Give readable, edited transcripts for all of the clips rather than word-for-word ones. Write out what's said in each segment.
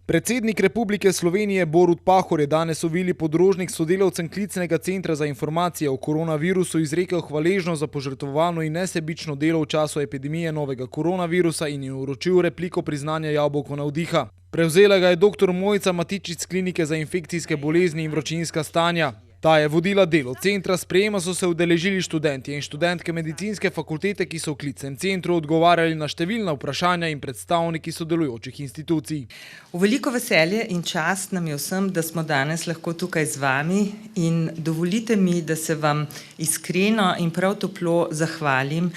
Predsednik Republike Slovenije Borut Pahor je danes v Vili Podrožnik sodelavcem Klicnega centra za informacije o koronavirusu izrekel hvaležnost za požrtvovano in nesebično delo v času epidemije novega koronavirusa in jim vročil repliko priznanja Jabolko navdiha. Prevzela ga je dr. Mojca Matičič z Klinike za infekcijske bolezni in vročinska stanja. Ta je vodila delo centra, sprejema so se udeležili študenti in študentke medicinske fakultete, ki so v Klicnem centru odgovarjali na številna vprašanja in predstavniki sodelujočih institucij. V veliko veselje in čast nam je vsem, da smo danes lahko tukaj z vami in dovolite mi, da se vam iskreno in prav toplo zahvalim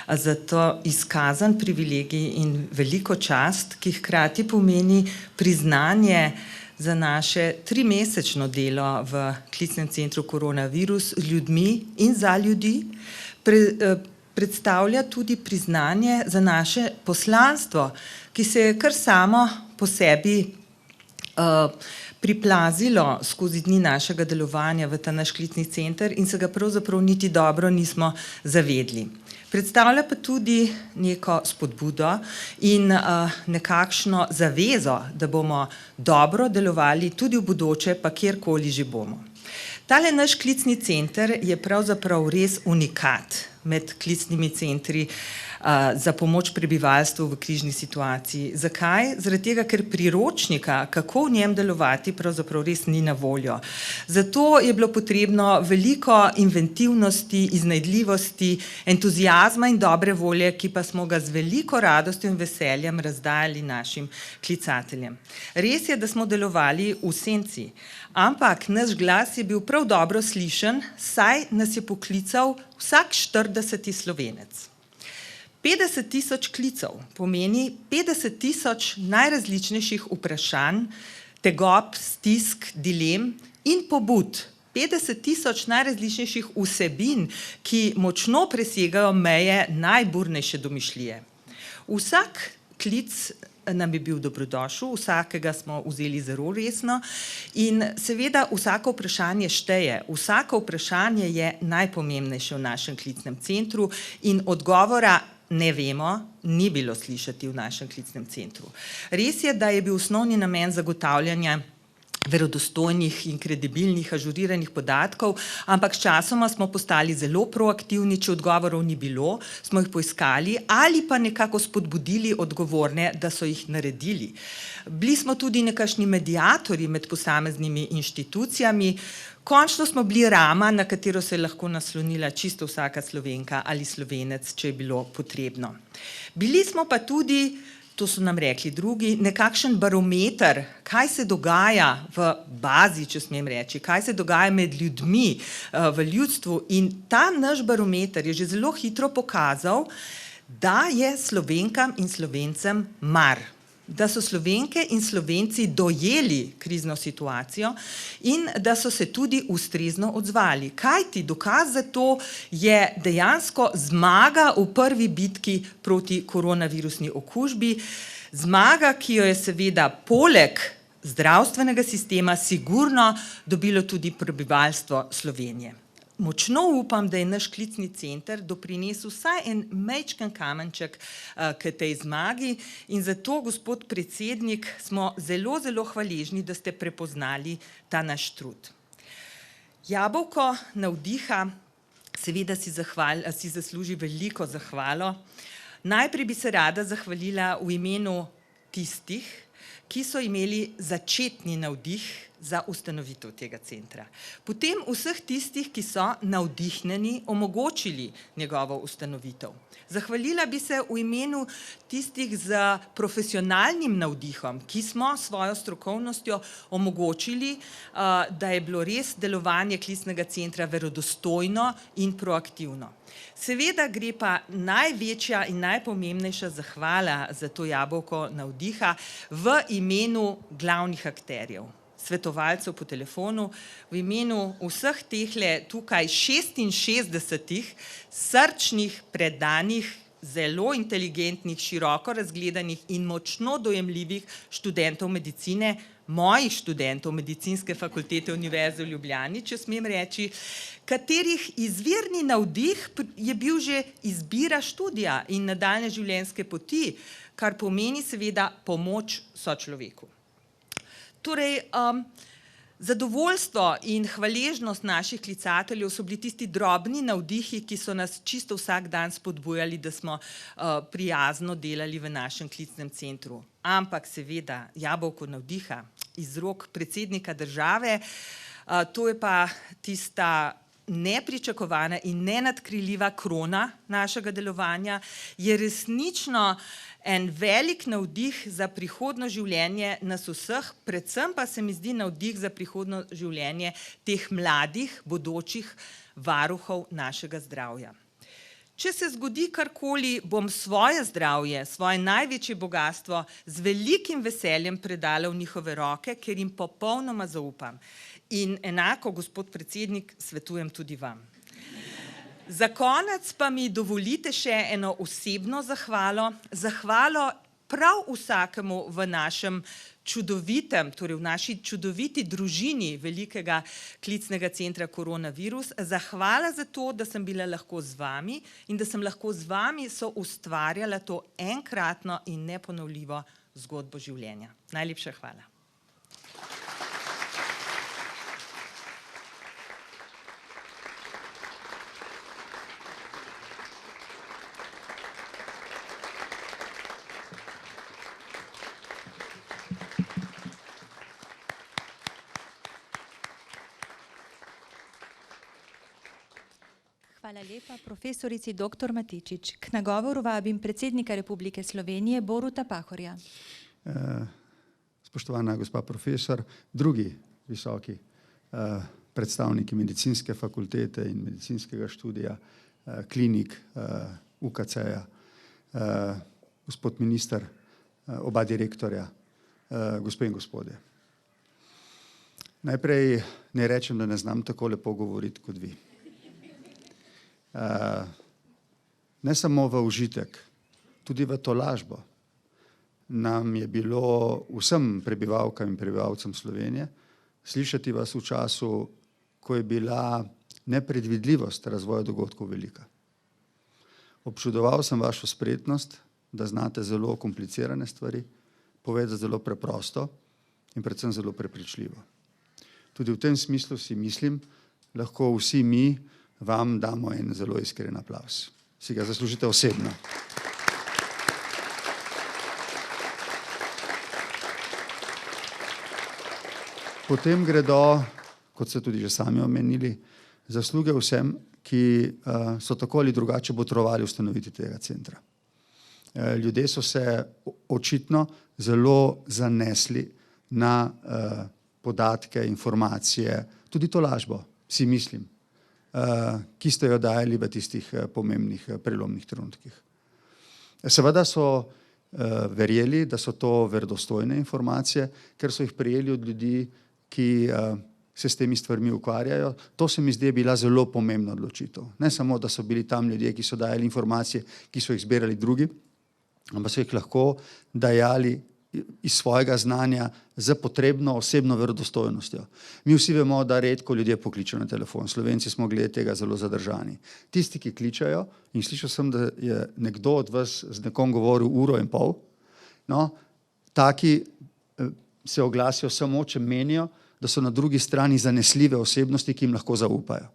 za to izkazan privilegij in veliko čast, ki hkrati pomeni priznanje za naše 3-mesečno delo v Klicnem centru Koronavirus z ljudmi in za ljudi, predstavlja tudi priznanje za naše poslanstvo, ki se je kar samo po sebi priplazilo skozi dni našega delovanja v ta naš klicni center in se ga pravzaprav niti dobro nismo zavedli. Predstavlja pa tudi neko spodbudo in nekakšno zavezo, da bomo dobro delovali tudi v bodoče, pa kjerkoli že bomo. Tale naš klicni center je pravzaprav res unikat med klicnimi centri za pomoč prebivalstvu v križni situaciji. Zakaj? Zaradi tega, ker priročnika, kako v njem delovati, pravzaprav res ni na voljo. Zato je bilo potrebno veliko inventivnosti, iznajdljivosti, entuzijazma in dobre volje, ki pa smo ga z veliko radostjo in veseljem razdajali našim klicateljem. Res je, da smo delovali v senci, ampak naš glas je bil prav dobro slišen, saj nas je poklical vsak 40. Slovenec. 50.000 klicev pomeni 50.000 najrazličnejših vprašanj, tegob, stisk, dilem in pobud. 50.000 najrazličnejših vsebin, ki močno presegajo meje najburnejše domišljije. Vsak klic nam je bil dobrodošel, vsakega smo vzeli zelo resno in seveda vsako vprašanje šteje. Vsako vprašanje je najpomembnejše v našem klicnem centru in odgovora ne vemo, ni bilo slišati v našem klicnem centru. Res je, da je bil osnovni namen zagotavljanja verodostojnih in kredibilnih, ažuriranih podatkov, ampak sčasoma smo postali zelo proaktivni, če odgovorov ni bilo, smo jih poiskali ali pa nekako spodbudili odgovorne, da so jih naredili. Bili smo tudi nekakšni mediatorji med posameznimi inštitucijami, končno smo bili rama, na katero se je lahko naslonila čisto vsaka Slovenka ali Slovenec, če je bilo potrebno. Bili smo pa tudi, to so nam rekli drugi, nekakšen barometer, kaj se dogaja v bazi, če smem reči, kaj se dogaja med ljudmi v ljudstvu in ta naš barometer je že zelo hitro pokazal, da je Slovenkam in Slovencem mar. Da so Slovenke in Slovenci dojeli krizno situacijo in da so se tudi ustrezno odzvali. Kajti dokaz za to je dejansko zmaga v prvi bitki proti koronavirusni okužbi, zmaga, ki jo je seveda poleg zdravstvenega sistema sigurno dobilo tudi prebivalstvo Slovenije. Močno upam, da je naš klicni center doprinesel vsaj en majčken kamenček k tej zmagi in zato, gospod predsednik, smo zelo, zelo hvaležni, da ste prepoznali ta naš trud. Jabolko navdiha seveda si zasluži veliko zahvalo. Najprej bi se rada zahvalila v imenu tistih, ki so imeli začetni navdih za ustanovitev tega centra. Potem vseh tistih, ki so navdihnjeni omogočili njegovo ustanovitev. Zahvalila bi se v imenu tistih z profesionalnim navdihom, ki smo svojo strokovnostjo omogočili, da je bilo res delovanje klicnega centra verodostojno in proaktivno. Seveda gre pa največja in najpomembnejša zahvala za to jabolko navdiha v imenu glavnih akterjev, svetovalcev po telefonu, v imenu vseh tehle tukaj 66 srčnih, predanih, zelo inteligentnih, široko razgledanih in močno dojemljivih študentov medicine, mojih študentov Medicinske fakultete Univerze v Ljubljani, če smem reči, katerih izvirni navdih je bil že izbira študija in nadaljnje življenjske poti, kar pomeni seveda pomoč sočloveku. Torej, zadovoljstvo in hvaležnost naših klicateljev so bili tisti drobni navdihi, ki so nas čisto vsak dan spodbujali, da smo prijazno delali v našem klicnem centru. Ampak seveda jabolko navdiha iz rok predsednika države, to je pa tista nepričakovana in nenadkriljiva krona našega delovanja, je resnično en velik navdih za prihodno življenje nas vseh, predvsem pa se mi zdi navdih za prihodno življenje teh mladih, bodočih varuhov našega zdravja. Če se zgodi karkoli, bom svoje zdravje, svoje največje bogastvo z velikim veseljem predala v njihove roke, ker jim popolnoma zaupam. In enako, gospod predsednik, svetujem tudi vam. Za konec pa mi dovolite še eno osebno zahvalo. Zahvalo prav vsakemu v našem čudovitem, torej v naši čudoviti družini velikega klicnega centra Koronavirus. Zahvala za to, da sem bila lahko z vami in da sem lahko z vami soustvarjala to enkratno in neponovljivo zgodbo življenja. Najlepša hvala. Hvala lepa profesorici dr. Matičič. K nagovoru vabim predsednika Republike Slovenije Boruta Pahorja. Spoštovana gospa profesor, drugi visoki predstavniki medicinske fakultete in medicinskega študija, klinik UKC-ja, gospod minister, oba direktorja, gospe in gospodje. Najprej ne rečem, da ne znam tako lepo govoriti kot vi. Ne samo v užitek, tudi v tolažbo nam je bilo vsem prebivalkam in prebivalcem Slovenije slišati vas v času, ko je bila nepredvidljivost razvoja dogodkov velika. Občudoval sem vašo spretnost, da znate zelo komplicirane stvari povedati zelo preprosto in predvsem zelo prepričljivo. Tudi v tem smislu si mislim, lahko vsi mi vam damo en zelo iskren aplavz. Si ga zaslužite osebno. Potem gredo, kot ste tudi že sami omenili, zasluge vsem, ki so tako ali drugače botrovali ustanoviti tega centra. Ljudje so se očitno zelo zanesli na podatke, informacije, tudi tolažbo, si mislim, ki ste jo dajali v tistih pomembnih prelomnih trenutkih. Seveda so verjeli, da so to verodostojne informacije, ker so jih prejeli od ljudi, ki se s temi stvarmi ukvarjajo. To se mi zdi bila zelo pomembna odločitev. Ne samo, da so bili tam ljudje, ki so dajali informacije, ki so jih zbirali drugi, ampak so jih lahko dajali iz svojega znanja z potrebno osebno verodostojnostjo. Mi vsi vemo, da redko ljudje pokličejo na telefon. Slovenci smo glede tega zelo zadržani. Tisti, ki kličajo, in slišal sem, da je nekdo od vas z nekom govoril 1,5 ure, no, taki se oglasijo samo, če menijo, da so na drugi strani zanesljive osebnosti, ki jim lahko zaupajo.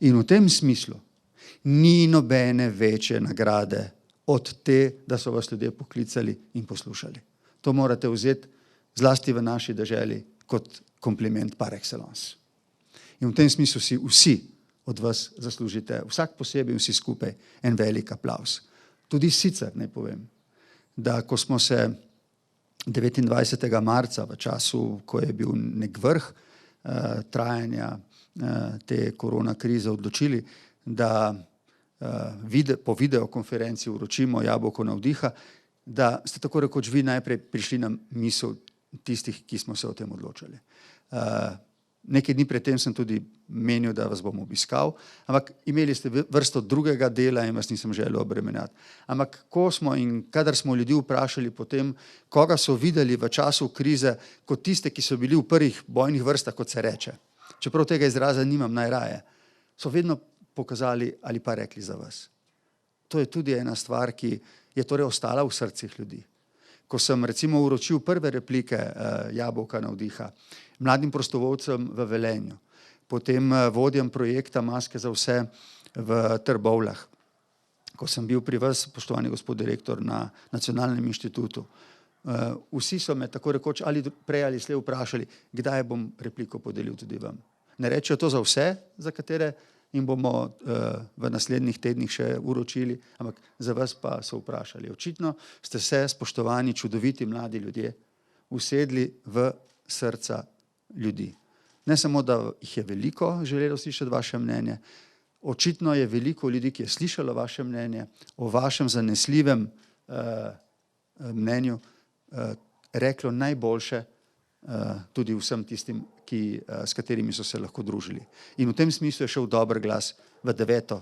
In v tem smislu ni nobene večje nagrade od te, da so vas ljudje poklicali in poslušali. To morate vzeti zlasti v naši deželi kot kompliment par excellence. In v tem smislu si vsi od vas zaslužite, vsak posebej in vsi skupaj, en velik aplavz. Tudi sicer naj povem, da ko smo se 29. marca v času, ko je bil nek vrh trajanja te korona krize odločili, da po videokonferenci vročimo jabolko navdiha, da ste tako rekoč vi najprej prišli na misel tistih, ki smo se o tem odločili. Nekaj dni predtem sem tudi menil, da vas bom obiskal, ampak imeli ste vrsto drugega dela in vas nisem želel obremenjati. Ampak ko smo in kadar smo ljudi vprašali potem, koga so videli v času krize, kot tiste, ki so bili v prvih bojnih vrstah, kot se reče, čeprav tega izraza nimam najraje, so vedno pokazali ali pa rekli za vas. To je tudi ena stvar, ki je torej ostala v srcih ljudi. ko sem recimo uročil prve replike Jabolka navdiha mladim prostovoljcem v Velenju, potem vodjem projekta Maske za vse v Trbovljah, ko sem bil pri vas, spoštovani gospod direktor, na Nacionalnem inštitutu. Vsi so me tako rekoč ali prej ali slej vprašali, kdaj bom repliko podelil tudi vam. Ne rečejo to za vse, za katere in bomo v naslednjih tednih še uročili, ampak za vas pa so vprašali. Očitno ste se, spoštovani, čudoviti mladi ljudje, usedli v srca ljudi. Ne samo, da jih je veliko želelo slišati vaše mnenje, očitno je veliko ljudi, ki je slišalo vaše mnenje, o vašem zanesljivem mnenju reklo najboljše tudi vsem tistim, s katerimi so se lahko družili. In v tem smislu je šel dober glas v 9.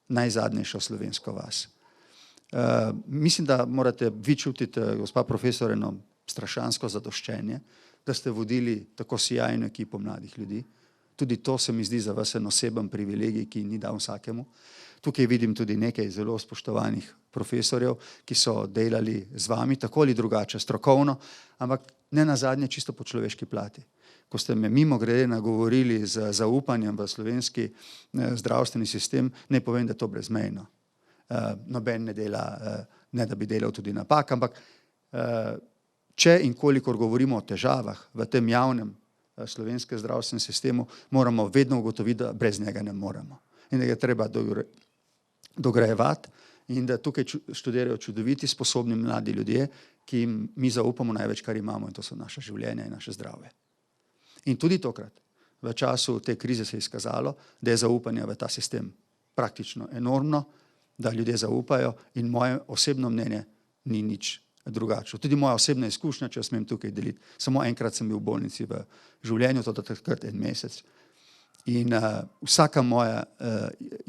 najzadnejšo slovensko vas. Mislim, da morate vi čutiti, gospa profesor, eno strašansko zadoščenje, da ste vodili tako sijajno ekipo mladih ljudi. Tudi to se mi zdi za vas en oseben privilegij, ki ni dal vsakemu. Tukaj vidim tudi nekaj zelo spoštovanih profesorjev, ki so delali z vami tako ali drugače, strokovno, ampak ne nazadnje čisto po človeški plati. Ko ste me mimogrede nagovorili z zaupanjem v slovenski zdravstveni sistem, ne povem, da je to brezmejno. Noben ne dela, ne da bi delal tudi napak, ampak če in kolikor govorimo o težavah v tem javnem slovenskem zdravstvenem sistemu, moramo vedno ugotoviti, da brez njega ne moremo. In da ga treba dograjevati in da tukaj študirajo čudoviti, sposobni mladi ljudje, ki jim mi zaupamo največ, kar imamo, in to so naše življenja in naše zdravje. In tudi tokrat, v času te krize se je izkazalo, da je zaupanje v ta sistem praktično enormno, da ljudje zaupajo in moje osebno mnenje ni nič drugače. Tudi moja osebna izkušnja, če smem tukaj deliti. Samo enkrat sem bil v bolnici v življenju, to takrat 1 mesec. In vsaka moja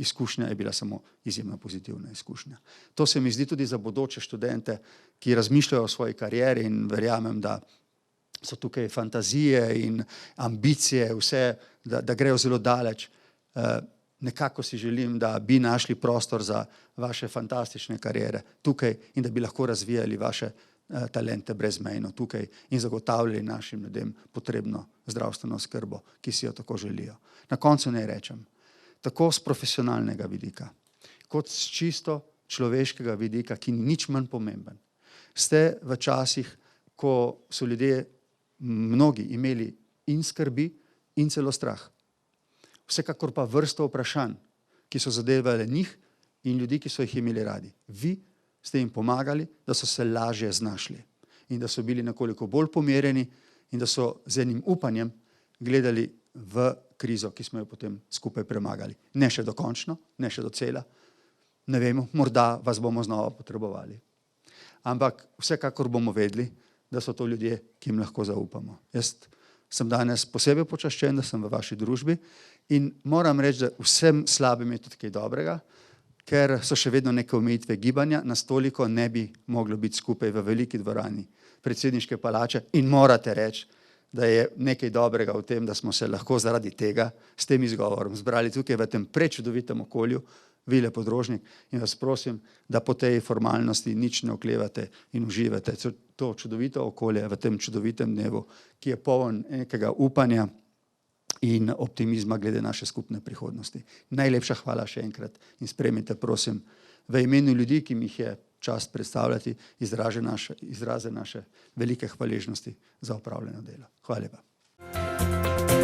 izkušnja je bila samo izjemno pozitivna izkušnja. To se mi zdi tudi za bodoče študente, ki razmišljajo o svoji karieri in verjamem, da so tukaj fantazije in ambicije, vse, da grejo zelo daleč. Nekako si želim, da bi našli prostor za vaše fantastične kariere tukaj in da bi lahko razvijali vaše talente brezmejno tukaj in zagotavljali našim ljudem potrebno zdravstveno oskrbo, ki si jo tako želijo. Na koncu naj rečem, tako z profesionalnega vidika, kot z čisto človeškega vidika, ki ni nič manj pomemben, ste v časih, ko so ljudje mnogi imeli in skrbi in celo strah. Vsekakor pa vrsto vprašanj, ki so zadevale njih in ljudi, ki so jih imeli radi. Vi ste jim pomagali, da so se lažje znašli in da so bili nekoliko bolj pomirjeni in da so z enim upanjem gledali v krizo, ki smo jo potem skupaj premagali. Ne še dokončno, ne še docela, ne vemo, morda vas bomo znova potrebovali. Ampak vsekakor bomo vedeli, da so to ljudje, ki jim lahko zaupamo. Jaz sem danes posebej počaščen, da sem v vaši družbi in moram reči, da vsem slabim je tudi kaj dobrega, ker so še vedno neke omejitve gibanja, nas toliko ne bi moglo biti skupaj v veliki dvorani predsedniške palače in morate reči, da je nekaj dobrega v tem, da smo se lahko zaradi tega s tem izgovorom zbrali tukaj v tem prečudovitem okolju, Vile Podrožnik, in vas prosim, da po tej formalnosti nič ne oklevate in uživate to čudovito okolje v tem čudovitem dnevu, ki je poln nekega upanja in optimizma glede naše skupne prihodnosti. Najlepša hvala še enkrat in sprejmite, prosim, v imenu ljudi, ki mi jih je čast predstavljati, izraze naše velike hvaležnosti za opravljeno delo. Hvala lepa.